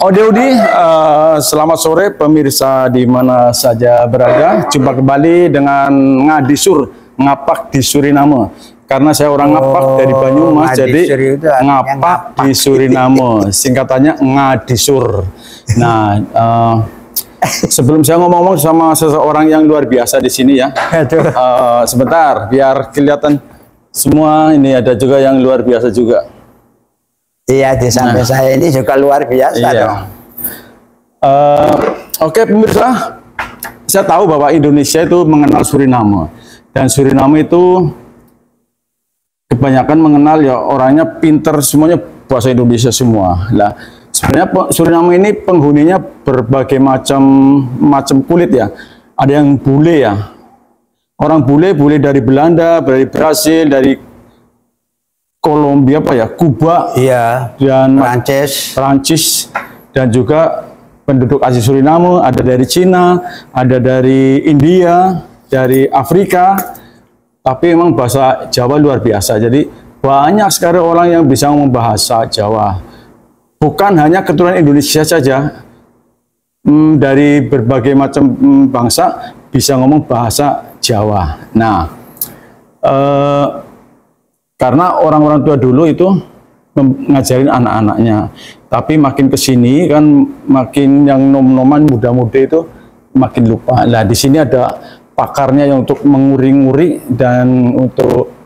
Odi, selamat sore pemirsa di mana saja berada. Jumpa kembali dengan Ngadisur, ngapak di Suriname. Karena saya orang ngapak dari Banyumas, jadi ngapak di Suriname. Singkatannya Ngadisur. Nah, sebelum saya ngomong-ngomong sama seseorang yang luar biasa di sini ya, sebentar biar kelihatan semua. Ini ada juga yang luar biasa juga. Iya, di samping saya ini juga luar biasa. Iya. Oke pemirsa, saya tahu bahwa Indonesia itu mengenal Suriname, dan Suriname itu kebanyakan mengenal ya orangnya pinter semuanya bahasa Indonesia semua. Lah sebenarnya Suriname ini penghuninya berbagai macam kulit ya. Ada yang bule ya, orang bule dari Belanda, dari Brasil, dari Kolombia, Kuba, iya, dan Prancis, dan juga penduduk asli Suriname, ada dari Cina, ada dari India, dari Afrika. Tapi memang bahasa Jawa luar biasa. Jadi banyak sekali orang yang bisa ngomong bahasa Jawa. Bukan hanya keturunan Indonesia saja, dari berbagai macam bangsa bisa ngomong bahasa Jawa. Nah, karena orang-orang tua dulu itu ngajarin anak-anaknya, tapi makin kesini kan makin yang nom-noman muda-muda itu makin lupa. Nah di sini ada pakarnya yang untuk menguri-nguri dan untuk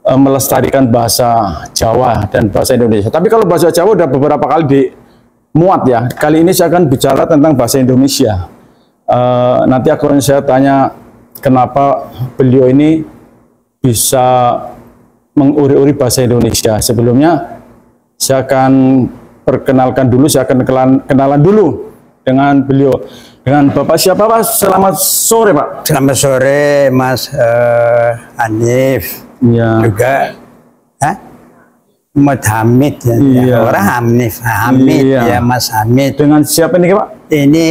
melestarikan bahasa Jawa dan bahasa Indonesia. Tapi kalau bahasa Jawa udah beberapa kali dimuat ya. Kali ini saya akan bicara tentang bahasa Indonesia. Nanti akhirnya saya tanya kenapa beliau ini bisa menguri-uri bahasa Indonesia. Sebelumnya saya akan perkenalkan dulu, saya akan kenalan dulu dengan beliau. Dengan Bapak siapa Pak? Selamat sore Pak. Selamat sore Mas Hanif. Ya. Juga Muhammad Hamid ya. Iya. Orang Hamid iya. Ya Mas Hamid. Dengan siapa nih Pak? Ini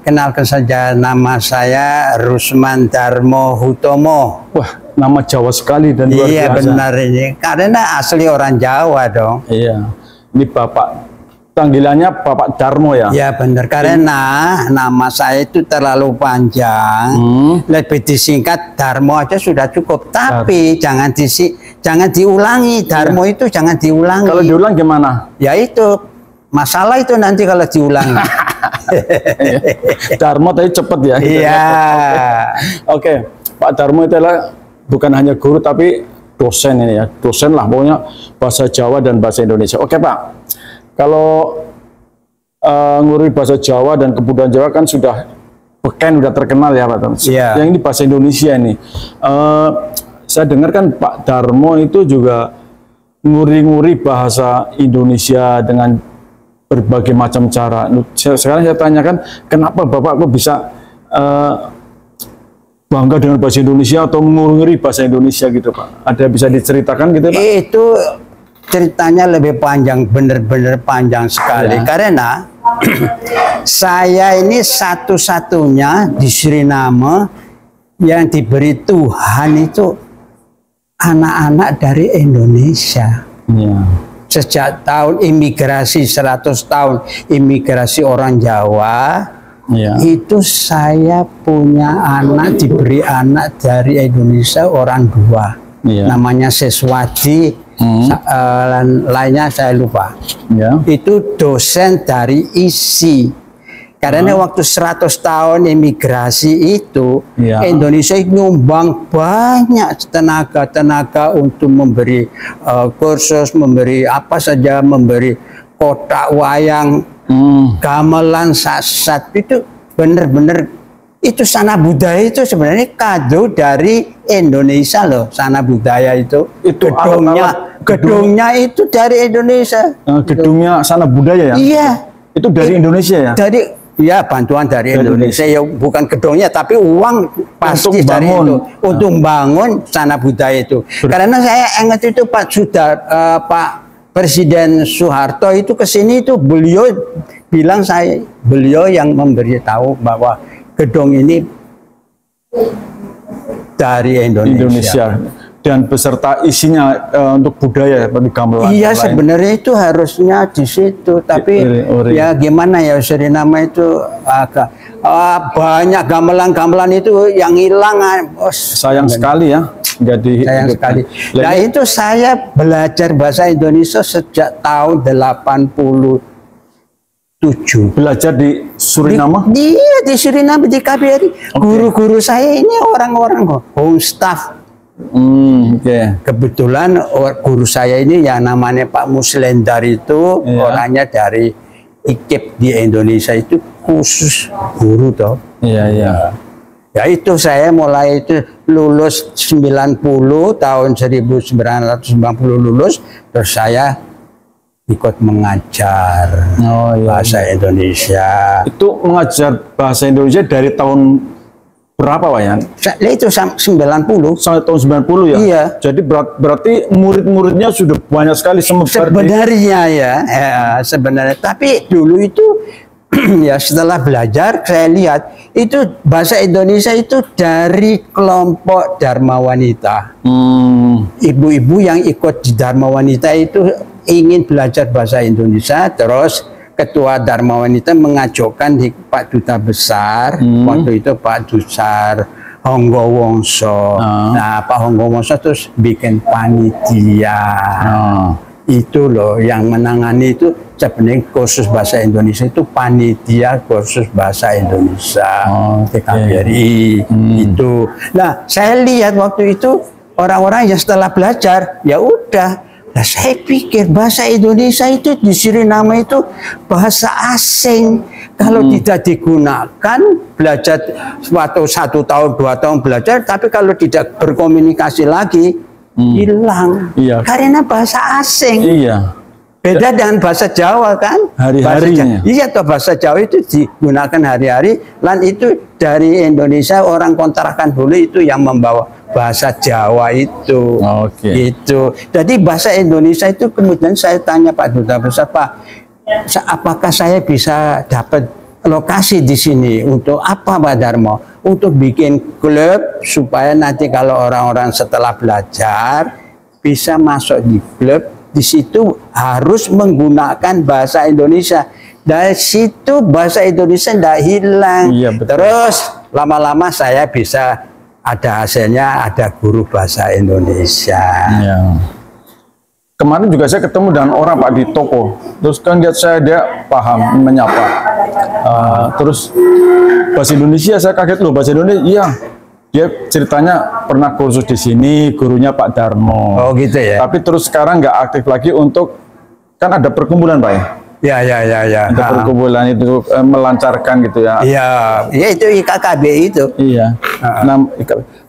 kenalkan saja, nama saya Rusman Darmo Hutomo. Wah, nama Jawa sekali dan luar biasa. Iya benar ini, karena asli orang Jawa dong. Iya, ini Bapak, panggilannya Bapak Darmo ya? Iya benar, karena nama saya itu terlalu panjang, lebih disingkat Darmo aja sudah cukup. Tapi jangan diulangi, Darmo itu jangan diulangi. Kalau diulang gimana? Ya itu, masalah itu nanti kalau diulangi. Darmo tadi cepet ya? Iya. Oke, Pak Darmo itu adalah bukan hanya guru tapi dosen ini ya, dosen lah pokoknya bahasa Jawa dan bahasa Indonesia. Oke Pak, kalau nguri bahasa Jawa dan kebudayaan Jawa kan sudah udah terkenal ya Pak. Iya. Yang ini bahasa Indonesia ini, saya dengar kan Pak Darmo itu juga nguri-nguri bahasa Indonesia dengan berbagai macam cara. Sekarang saya tanyakan, kenapa Bapak kok bisa bangga dengan bahasa Indonesia atau menguri bahasa Indonesia gitu Pak? Ada bisa diceritakan gitu Pak? Itu ceritanya lebih panjang, bener-bener panjang sekali. Ya. Karena saya ini satu-satunya di Suriname yang diberi Tuhan itu anak-anak dari Indonesia. Ya. Sejak tahun imigrasi 100 tahun imigrasi orang Jawa. Ya. Itu saya punya anak, diberi anak dari Indonesia orang dua. Ya. Namanya Seswadi, lainnya saya lupa. Ya. Itu dosen dari ISI. Karena waktu 100 tahun imigrasi itu, ya, Indonesia nyumbang banyak tenaga untuk memberi kursus, memberi apa saja, memberi kotak wayang, gamelan, sasat. Itu benar-benar, itu sana budaya itu sebenarnya kado dari Indonesia loh. Sana budaya itu gedungnya itu dari Indonesia. Gedungnya sana budaya ya? Iya. Itu dari Indonesia ya? Ya, bantuan dari Indonesia. Ya, bukan gedungnya, tapi uang pasti dari itu untuk membangun sana budaya itu. Karena saya ingat itu Pak Presiden Soeharto itu ke sini itu beliau bilang beliau yang memberitahu bahwa gedung ini dari Indonesia. dan beserta isinya untuk budaya seperti gamelan. Iya, sebenarnya itu harusnya di situ, tapi ya gimana ya, Suriname itu agak banyak gamelan-gamelan itu yang hilang. Sayang sekali ya. Jadi sayang sekali. Nah itu saya belajar bahasa Indonesia sejak tahun 87. Belajar di Suriname? Iya, di Suriname, di KBRI. Guru-guru saya ini orang-orang home staff. Kebetulan guru saya ini yang namanya Pak Muslendar itu orangnya dari IKIP di Indonesia, itu khusus guru toh. Iya. Ya itu saya mulai itu lulus 90 tahun 1990 lulus, terus saya ikut mengajar bahasa Indonesia. Itu mengajar bahasa Indonesia dari tahun berapa, Pak Yan? Itu 90. Sampai tahun 90 ya? Iya. Jadi berarti murid-muridnya sudah banyak sekali sebenarnya ya, sebenarnya. Tapi dulu itu ya setelah belajar saya lihat itu bahasa Indonesia itu dari kelompok Dharma Wanita. Ibu-ibu yang ikut di Dharma Wanita itu ingin belajar bahasa Indonesia, terus Ketua Dharma Wanita mengajukan di Pak Duta Besar, waktu itu Pak Dusar Honggo Wongso. Nah, Pak Honggo Wongso terus bikin panitia. Itu loh yang menangani itu sebenarnya kursus bahasa Indonesia itu panitia kursus bahasa Indonesia TKBRI itu. Nah, saya lihat waktu itu orang-orang yang setelah belajar ya udah. Nah, saya pikir bahasa Indonesia itu di Suriname itu bahasa asing. Kalau tidak digunakan, belajar suatu 1 tahun 2 tahun belajar, tapi kalau tidak berkomunikasi lagi, hilang. Karena bahasa asing. Beda dengan bahasa Jawa kan? Hari-harinya. Iya, toh bahasa Jawa itu digunakan hari-hari. Dan itu dari Indonesia orang kontrakan dulu itu yang membawa bahasa Jawa itu. Gitu. Jadi bahasa Indonesia itu kemudian saya tanya Pak Duta Besar, Pak, apakah saya bisa dapat lokasi di sini untuk apa, Pak Darmo? Untuk bikin klub supaya nanti kalau orang-orang setelah belajar bisa masuk di klub. Di situ harus menggunakan bahasa Indonesia. Dari situ bahasa Indonesia tidak hilang. Terus lama-lama saya bisa ada hasilnya, ada guru bahasa Indonesia. Kemarin juga saya ketemu dengan orang Pak di toko. Terus kan lihat saya, dia paham menyapa. Terus bahasa Indonesia, saya kaget loh, bahasa Indonesia. Iya. Dia ceritanya pernah kursus di sini, gurunya Pak Darmo. Oh gitu ya. Tapi terus sekarang nggak aktif lagi untuk, kan ada perkumpulan Pak ya? Ya. Ada perkumpulan itu melancarkan gitu ya? Iya, itu IKKB itu. Iya.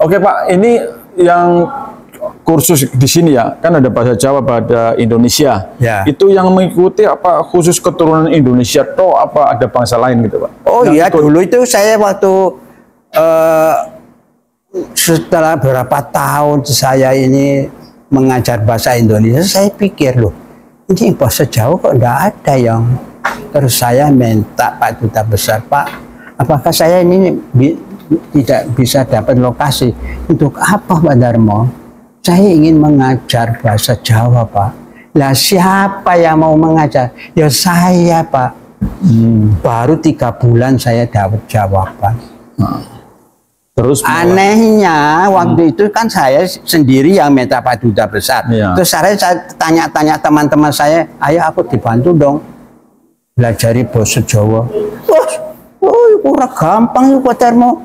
Oke Pak, ini yang kursus di sini ya, kan ada bahasa Jawa, bahasa Indonesia. Itu yang mengikuti apa khusus keturunan Indonesia toh, apa ada bangsa lain gitu Pak? Oh iya, dulu itu saya waktu setelah berapa tahun saya ini mengajar bahasa Indonesia, saya pikir loh, ini bahasa Jawa kok enggak ada yang. Terus saya minta Pak Duta Besar, Pak, apakah saya ini tidak bisa dapat lokasi? Untuk apa Pak Darmo? Saya ingin mengajar bahasa Jawa Pak. Lah siapa yang mau mengajar? Ya saya Pak. Baru 3 bulan saya dapat jawaban. Terus anehnya waktu itu kan saya sendiri yang minta Pak Duta Besar. Terus saya tanya-tanya teman-teman saya, ayo aku dibantu dong belajari bahasa Jawa. Kurang gampang yuk Pak Darmo.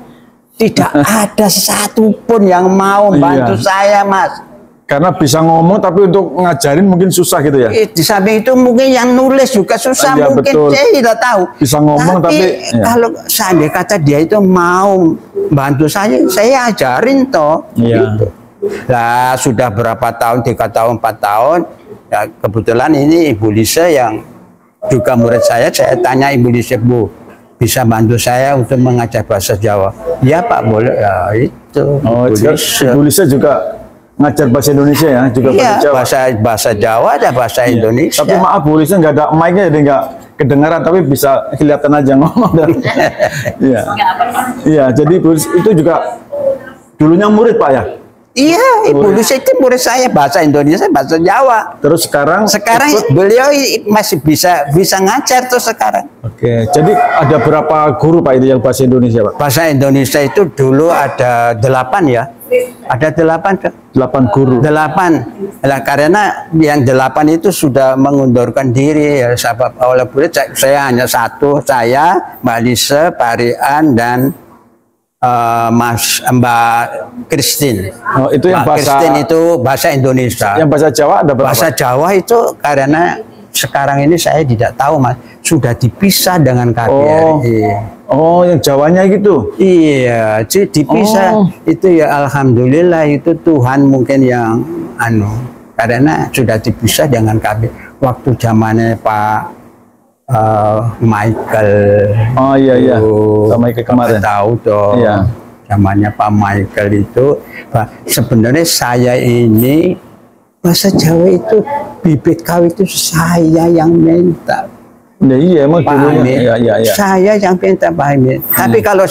Tidak ada satupun yang mau bantu saya Mas. Karena bisa ngomong tapi untuk ngajarin mungkin susah gitu ya. Di samping itu mungkin yang nulis juga susah, mungkin betul. Saya tidak tahu. Bisa ngomong tapi kalau seandainya kata dia itu mau bantu saya ajarin toh. Gitu. Lah sudah berapa tahun, 3 tahun, 4 tahun. Ya, kebetulan ini Ibu Lisa yang juga murid saya tanya Ibu Lisa, Bu, bisa bantu saya untuk mengajar bahasa Jawa? Ya Pak, boleh. Ya itu. Ibu Lisa juga ngajar bahasa Indonesia ya, juga iya, bahasa Jawa. Bahasa Jawa ada bahasa Indonesia. Tapi maaf Bu Lisa nggak ada mic-nya, jadi nggak kedengaran, tapi bisa kelihatan aja ngomong. Iya. Iya, jadi Bu Lisa itu juga dulunya murid Pak ya? Iya, Ibu Lucia itu murid saya, bahasa Indonesia, bahasa Jawa. Terus sekarang beliau masih bisa ngajar tuh sekarang. Oke, jadi ada berapa guru Pak itu yang bahasa Indonesia Pak? Bahasa Indonesia itu dulu ada 8 ya. Ada 8 guru. 8. Nah, karena yang 8 itu sudah mengundurkan diri ya, sebab oleh murid saya hanya 1, saya, Mbak Lisa, Pak Rian, dan Mbak Christine. Oh, itu yang Mbak Christine itu bahasa Indonesia. Yang bahasa Jawa ada berapa? Bahasa Jawa itu karena sekarang ini saya tidak tahu Mas, sudah dipisah dengan KBRI. Oh, yang Jawanya gitu? Iya, dipisah. Itu ya alhamdulillah, itu Tuhan mungkin yang karena sudah dipisah dengan KBRI. Waktu zamannya Pak Michael. Oh iya. Pak Michael kemarin. Tahu dong. Iya. Zamannya Pak Michael itu, sebenarnya saya ini bahasa Jawa itu bibit kau itu saya yang minta. Ya, iya emang dulunya. Ya. Saya yang minta Pak Hamid. Tapi kalau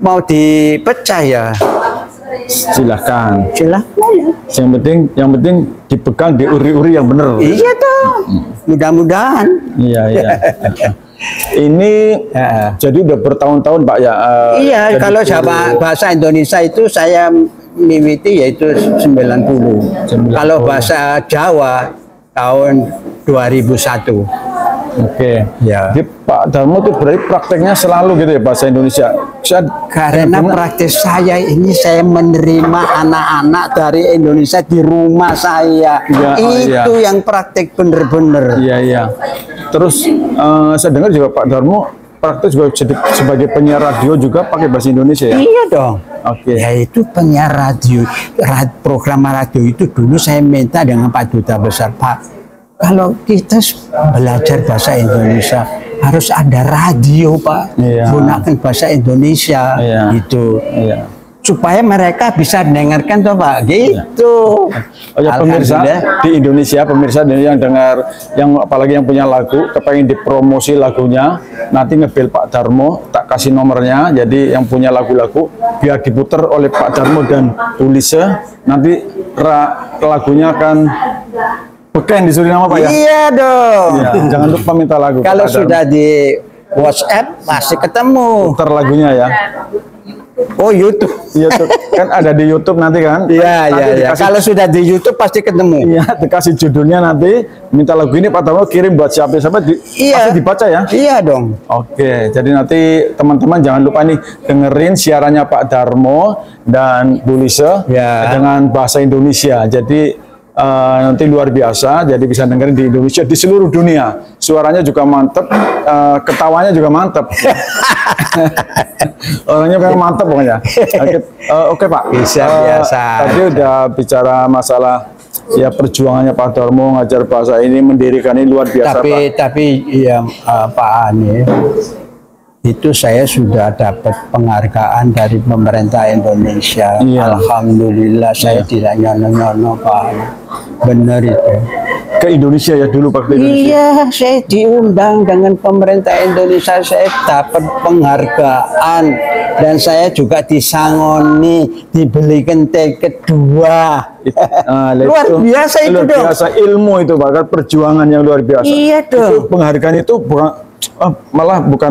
mau dipecah ya silahkan. Silahkan ya. Yang penting dipegang, diuri-uri yang benar. Iya dong. Mudah-mudahan. Iya. Ini jadi udah bertahun-tahun Pak ya. Iya, kalau bahasa Indonesia itu saya mimiti yaitu 90. Kalau bahasa Jawa tahun 2001. Oke. Ya. Jadi Pak Darmo itu berarti prakteknya selalu gitu ya bahasa Indonesia. Karena praktek saya ini, saya menerima anak-anak dari Indonesia di rumah saya. Ya, itu yang praktek bener-bener. Iya. Terus saya dengar juga Pak Darmo praktek juga sebagai penyiar radio juga pakai bahasa Indonesia ya? Iya dong. Oke. Ya itu penyiar radio, program radio itu dulu saya minta dengan Pak Duta Besar, Pak, kalau kita belajar bahasa Indonesia harus ada radio Pak, gunakan bahasa Indonesia gitu, supaya mereka bisa dengarkan toh Pak, gitu. Oh ya pemirsa di Indonesia, pemirsa yang dengar, yang apalagi yang punya lagu, kepengen dipromosi lagunya, nanti ngebel Pak Darmo, tak kasih nomornya, jadi yang punya lagu-lagu biar diputer oleh Pak Darmo dan Bu Lisa, nanti lagunya akan Beken di Suriname Pak ya? Iya dong. Ya, jangan lupa minta lagu. Kalau sudah di WhatsApp masih ketemu. Putar lagunya ya. Oh YouTube. YouTube kan ada di YouTube nanti kan? Iya. Kalau sudah di YouTube pasti ketemu. Iya, dikasih judulnya nanti minta lagu ini Pak Darmo kirim buat siapa pasti dibaca ya? Iya dong. Oke, jadi nanti teman-teman jangan lupa nih dengerin siarannya Pak Darmo dan Bu Lisa dengan bahasa Indonesia. Jadi nanti luar biasa, jadi bisa dengerin di Indonesia, di seluruh dunia. Suaranya juga mantep, ketawanya juga mantep. Orangnya memang mantep pokoknya. Oke Pak, biasa. Tadi udah bicara masalah ya perjuangannya Pak Darmo ngajar bahasa ini, mendirikan ini luar biasa Pak. Tapi ya Pak Ani, itu saya sudah dapat penghargaan dari pemerintah Indonesia. Alhamdulillah saya tidak nyono-nyono Pak. Benar itu. Ke Indonesia ya dulu Pak? Iya, saya diundang dengan pemerintah Indonesia, saya dapat penghargaan dan saya juga disangoni, dibelikan tiket 2. Luar biasa itu dong. Luar biasa ilmu itu Pak, perjuangan yang luar biasa. Iya dong. Itu penghargaan itu malah bukan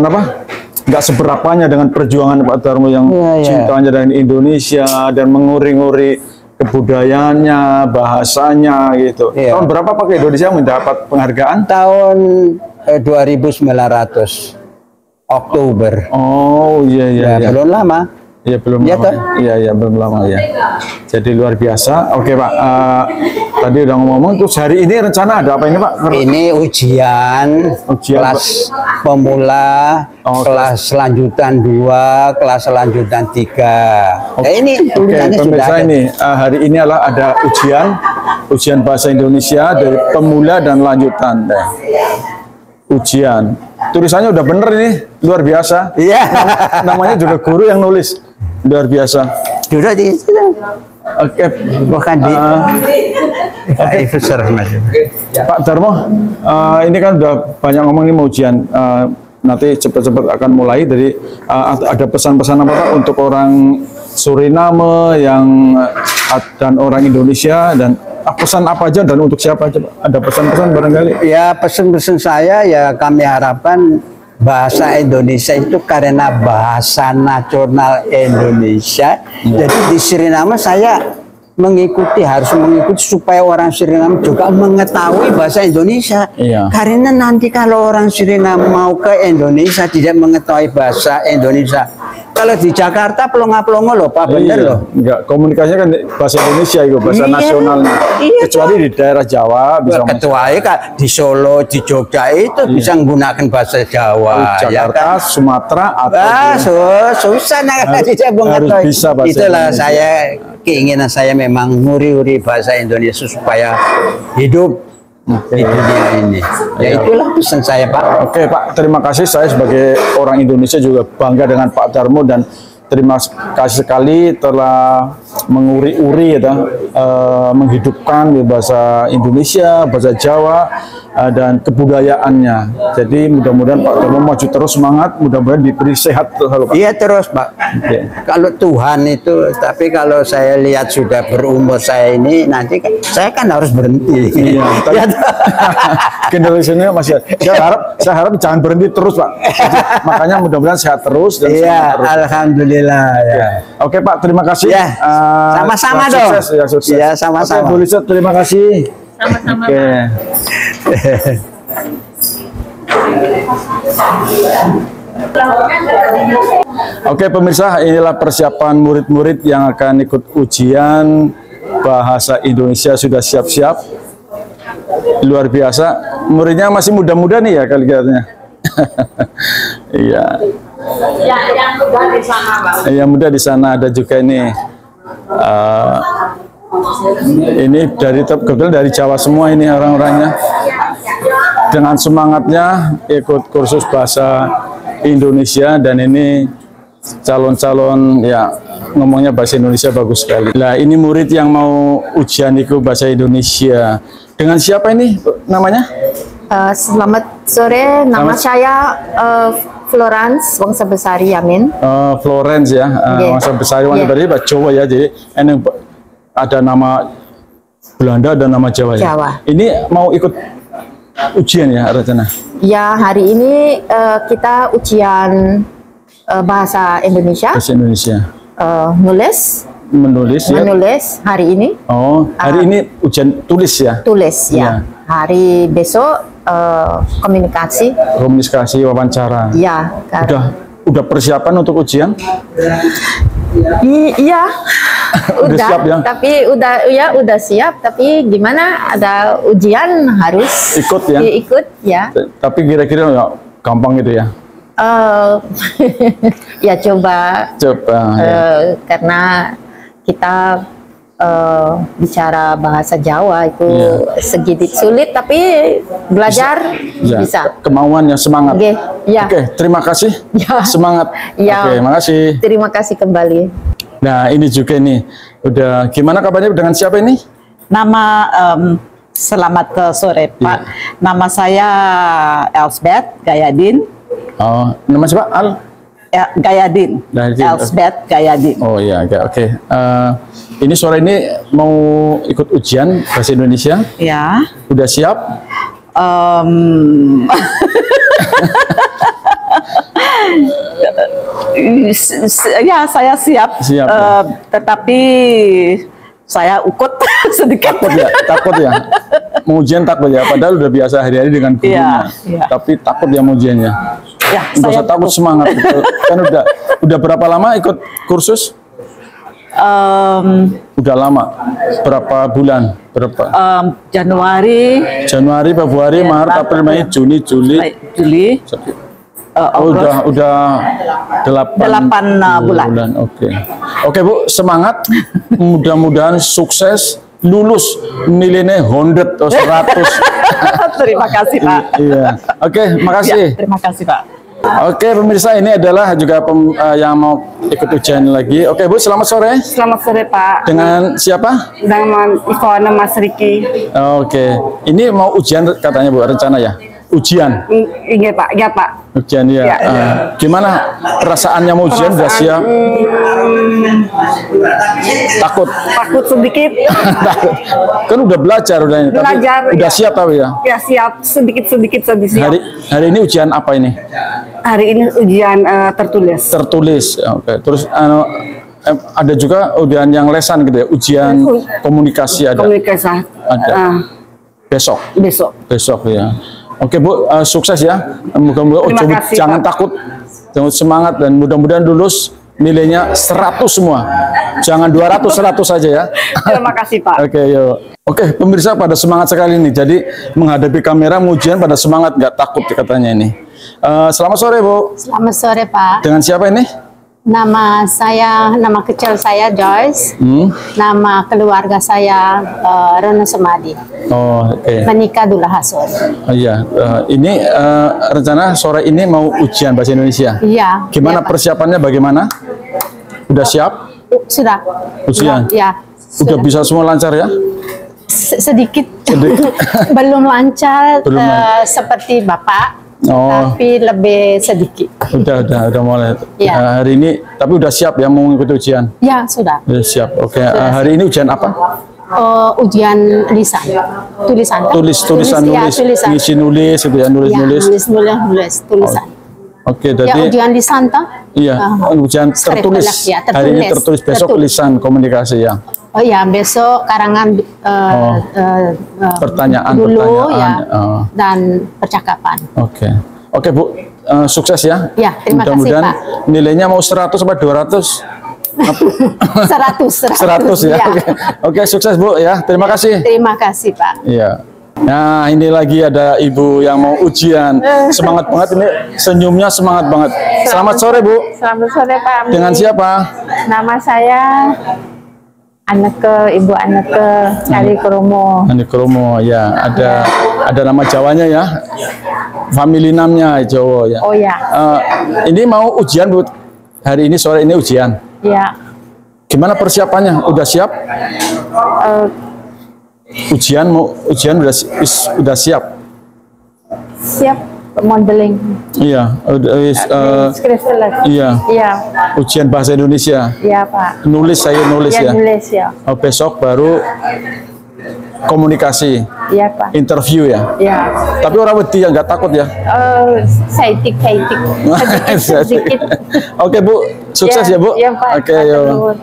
nggak seberapanya dengan perjuangan Pak Darmo yang cintanya dengan Indonesia dan menguri-nguri kebudayaannya, bahasanya gitu. Tahun berapa Pak Indonesia mendapat penghargaan? Tahun 2900 Oktober. Oh iya. Belum lama. Iya belum lama. Iya belum lama ya. Jadi luar biasa. Oke Pak, tadi udah ngomong terus hari ini rencana ada apa ini Pak? Ini ujian kelas pemula, kelas lanjutan 2, kelas lanjutan 3. Ini tulisannya pemirsa ini hari ini ada ujian bahasa Indonesia dari pemula dan lanjutan. Ujian. Tulisannya udah bener ini, luar biasa. Iya. Namanya juga guru yang nulis. Luar biasa. Sudah di Oke, bukan di Pak Darmo, ini kan udah banyak ngomong nih mau ujian. Nanti cepat-cepat akan mulai. Jadi ada pesan-pesan apa Pak untuk orang Suriname yang dan orang Indonesia, dan pesan apa aja dan untuk siapa aja Pak? Ada pesan-pesan barangkali? Ya, pesan-pesan saya ya kami harapkan bahasa Indonesia itu karena bahasa nasional Indonesia. Jadi di Suriname saya harus mengikuti supaya orang Suriname juga mengetahui bahasa Indonesia. Iya. Karena nanti kalau orang Suriname mau ke Indonesia tidak mengetahui bahasa Indonesia. Kalau di Jakarta pelongo-pelongo loh Pak, bener loh. Enggak, komunikasinya kan bahasa Indonesia itu, bahasa nasionalnya. Kecuali di daerah Jawa bisa. Kecuali kan di Solo, di Jogja itu bisa menggunakan bahasa Jawa. Jakarta, Sumatera atau susah harus bisa bahasa Itulah Indonesia. saya keinginan saya memang nguri-uri bahasa Indonesia supaya hidup di dunia ini. Ya itulah pesan saya Pak. Oke Pak, terima kasih. Saya sebagai orang Indonesia juga bangga dengan Pak Darmo dan terima kasih sekali telah menguri-uri ya, menghidupkan bahasa Indonesia, bahasa Jawa, dan kebudayaannya. Jadi mudah-mudahan Pak Darmo maju terus, semangat, mudah-mudahan diberi sehat terus. Iya terus Pak. Oke. Kalau Tuhan itu, tapi kalau saya lihat sudah berumur saya ini, nanti saya kan harus berhenti. Iya. Generasinya masih. Saya harap jangan berhenti terus Pak. Jadi, makanya mudah-mudahan sehat terus dan iya, terus. alhamdulillah. Ya. Oke Pak, terima kasih. Ya, sama-sama dong. Sukses, ya, sukses. Ya, sama-sama. Oke, Bu Lisa, terima kasih. Sama-sama. Oke. Oke pemirsa, inilah persiapan murid-murid yang akan ikut ujian bahasa Indonesia. Sudah siap-siap, luar biasa. Muridnya masih muda-muda nih ya kelihatannya. Iya. Yang muda di sana, Pak. Yang muda di sana ada juga ini. Ini kebetulan dari Jawa semua ini orang-orangnya. Dengan semangatnya ikut kursus bahasa Indonesia, dan ini calon-calon ya ngomongnya bahasa Indonesia bagus sekali. Nah ini murid yang mau ujian ikut bahasa Indonesia. Dengan siapa ini namanya? Selamat sore, nama saya Florence Wangsa Besari Yamin. Florence ya, Wangsa Besari. Wangsa Besari bahasa Jawa ya, jadi ini ada nama Belanda dan nama Jawa ya. Jawa. Ini mau ikut ujian ya rencana? Ya, hari ini kita ujian bahasa Indonesia. Bahasa Indonesia. Menulis ya. Menulis hari ini. Oh, hari ini ujian tulis ya? Tulis ya. Ya. Hari besok komunikasi. Komunikasi, wawancara. Ya. Udah persiapan untuk ujian? Iya. Udah siap ya? Tapi udah siap, tapi gimana ada ujian harus ikut ya? Ikut ya. Tapi kira-kira nggak gampang gitu ya? Ya coba ya. Karena kita bicara bahasa Jawa itu sedikit sulit, tapi belajar bisa. Kemauannya, semangat. Oke, terima kasih. Semangat. Oke, makasih. Terima kasih kembali. Nah, ini juga nih. Udah gimana kabarnya dengan siapa ini? Nama selamat sore Pak. Nama saya Elsbeth Gayadin. Oh, nama siapa? Gayadin. Elsbeth Gayadin. Oh iya, oke. Ini sore ini mau ikut ujian bahasa Indonesia? Ya. Udah siap? Ya, saya siap. Siap tetapi saya ukut sedikit. Takut ya. Mau ujian takut ya. Padahal udah biasa hari-hari dengan gurunya. Tapi takut ya mau ujiannya. Ya, nggak usah takut, semangat. Kan udah berapa lama ikut kursus? Udah lama. Berapa bulan? Januari, Februari, Maret, April, Mei, Juni, Juli. Udah 8 bulan. Oke Bu, semangat. Mudah-mudahan sukses, lulus, nilainya 100 atau 100. Terima kasih Pak. Iya. Oke, makasih. Terima kasih Pak. Oke pemirsa, ini adalah juga yang mau ikut ujian lagi. Oke Bu, selamat sore. Selamat sore Pak. Dengan siapa? Dengan Ivana Mas Riki. Oke, ini mau ujian katanya Bu, rencana ya? ujian. Iya Pak, ya Pak. Ujian ya. Ya. Gimana perasaannya mau ujian? Udah siap? Takut? Takut sedikit. Takut. Kan udah belajar udah ini. Belajar, tapi udah ya. siap tapi ya. Ya siap, sedikit-sedikit sedih siap. Hari ini ujian apa ini? Hari ini ujian tertulis. Tertulis. Oke. Terus ada juga ujian yang lesan gitu ya. Ujian komunikasi ada. Komunikasi. Ada. Besok. Besok ya. Oke Bu, sukses ya. Moga-moga jangan takut, jangan semangat dan mudah-mudahan lulus nilainya 100 semua. Jangan 200, 100 saja ya. Terima kasih Pak. Oke, yuk. Oke, pemirsa pada semangat sekali nih. Jadi menghadapi kamera ujian pada semangat, nggak takut katanya ini. Selamat sore Bu. Selamat sore Pak. Dengan siapa ini? Nama kecil saya Joyce. Nama keluarga saya Rono Semadi. Oh, oke. Menikah Dula Hasud. Oh, iya, ini rencana sore ini mau ujian bahasa Indonesia. Iya. Gimana iya, Pak. persiapannya? Bagaimana? Udah siap? Sudah. Ujian? Ya. Udah bisa semua lancar ya? Sedikit. Belum lancar seperti Bapak. Oh. Tapi lebih sedikit. Udah mulai. Ya. Hari ini, tapi udah siap ya mau mengikuti ujian? Ya, sudah. Udah siap. Oke. Hari ini ujian apa? Ujian lisan. Tulisan. Tulisan Ya, nulis. tulisan. Ngisi nulis gitu ya, nulis. Nulis tulisan. Oke, Ya, jadi ujian lisan toh? iya, ujian tertulis. Ya, Hari ini tertulis, besok lisan komunikasi ya. Oh ya, besok karangan Pertanyaan dulu ya, dan percakapan. Oke. Oke, Bu. Sukses ya. Ya, terima kasih, Mudah-mudahan Pak. nilainya mau 100 sampai 200. 100 ya. Ya. Oke, sukses Bu ya. Terima kasih. Terima kasih Pak. Iya. Nah, ini lagi ada ibu yang mau ujian. Semangat banget ini, senyumnya semangat banget. Selamat sore, Bu. Selamat sore Pak Ami. Dengan siapa? Nama saya Ibu Anneke Cari Kromo. Ani Kromo, ya. Ada nama Jawanya ya. Family namnya Jawa ya. Oh ya. Ini mau ujian, Bu. Hari ini sore ini ujian. Ya. Gimana persiapannya? Udah siap? Ujian udah siap. Siap modeling. Iya, Skripsi. iya. Iya. Ujian bahasa Indonesia. Iya Pak. Nulis Ya, ya. nulis ya. Besok baru komunikasi, Iya Pak. interview ya. Ya. Tapi orang wedi ya, nggak takut ya. Saitik. Sedikit. Oke Bu, sukses ya Bu. Iya Pak. Oke, yuk.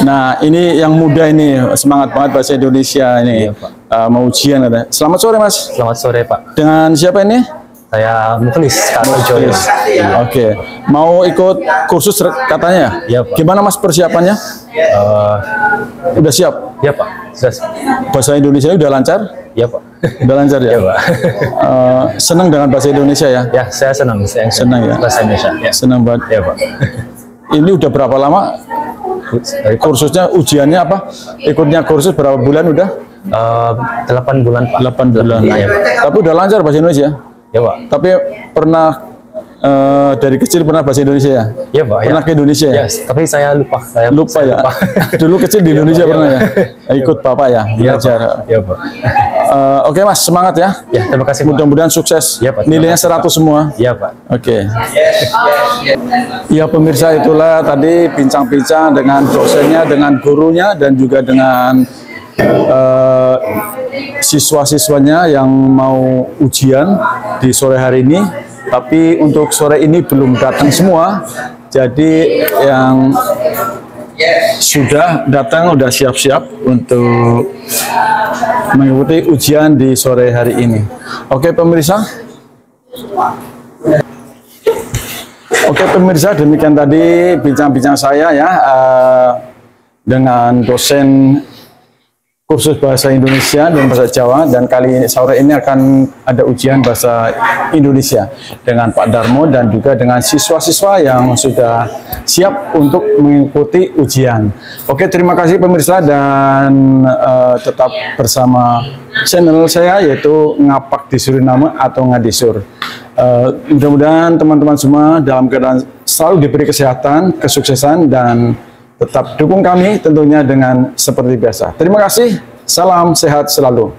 Nah ini yang muda ini semangat banget bahasa Indonesia ini. Iya, Pak. Mau ujian ada. Selamat sore Mas. Selamat sore Pak, Dengan siapa ini? saya Mukhlis Kak Joyo. Oke, mau ikut kursus katanya? Iya, Pak. Gimana Mas persiapannya? Udah siap? Ya Pak, sukses. Bahasa Indonesia udah lancar? Ya Pak. Udah lancar ya? Ya Pak. Senang dengan bahasa Indonesia ya? Ya saya senang, Senang ya? bahasa Indonesia. Ya. Senang banget. Ya Pak. Ini udah berapa lama kursusnya, ujiannya apa? Ikutnya kursus berapa bulan udah? 8 bulan Pak. 8 bulan. Ya Pak. Tapi udah lancar bahasa Indonesia? Ya Pak. Tapi pernah dari kecil pernah bahasa Indonesia ya? Ya Pak. Pernah ke Indonesia ya? Ya, tapi saya lupa. Lupa ya? Dulu kecil di Indonesia Pak, pernah ya. ya? Ikut Bapak ya? Ya Belajar. Pak. Ya Pak. Oke Mas, semangat ya. Ya terima kasih Pak. Mudah-mudahan sukses. Ya, Pak. Terima Nilainya kasih, 100 semua. Ya Pak. Oke. Ya pemirsa, itulah tadi bincang-bincang dengan dosennya, dengan gurunya, dan juga dengan siswa-siswanya yang mau ujian di sore hari ini. Tapi untuk sore ini belum datang semua. Jadi yang sudah datang, sudah siap-siap untuk mengikuti ujian di sore hari ini. Oke pemirsa. Oke pemirsa, demikian tadi bincang-bincang saya ya dengan dosen kursus bahasa Indonesia dan bahasa Jawa, dan kali ini sore ini akan ada ujian bahasa Indonesia dengan Pak Darmo dan juga dengan siswa-siswa yang sudah siap untuk mengikuti ujian. Oke, terima kasih pemirsa, dan tetap bersama channel saya yaitu Ngapak di Suriname atau Ngadisur. Mudah-mudahan teman-teman semua dalam keadaan selalu diberi kesehatan, kesuksesan, dan tetap dukung kami tentunya dengan seperti biasa. Terima kasih, salam sehat selalu.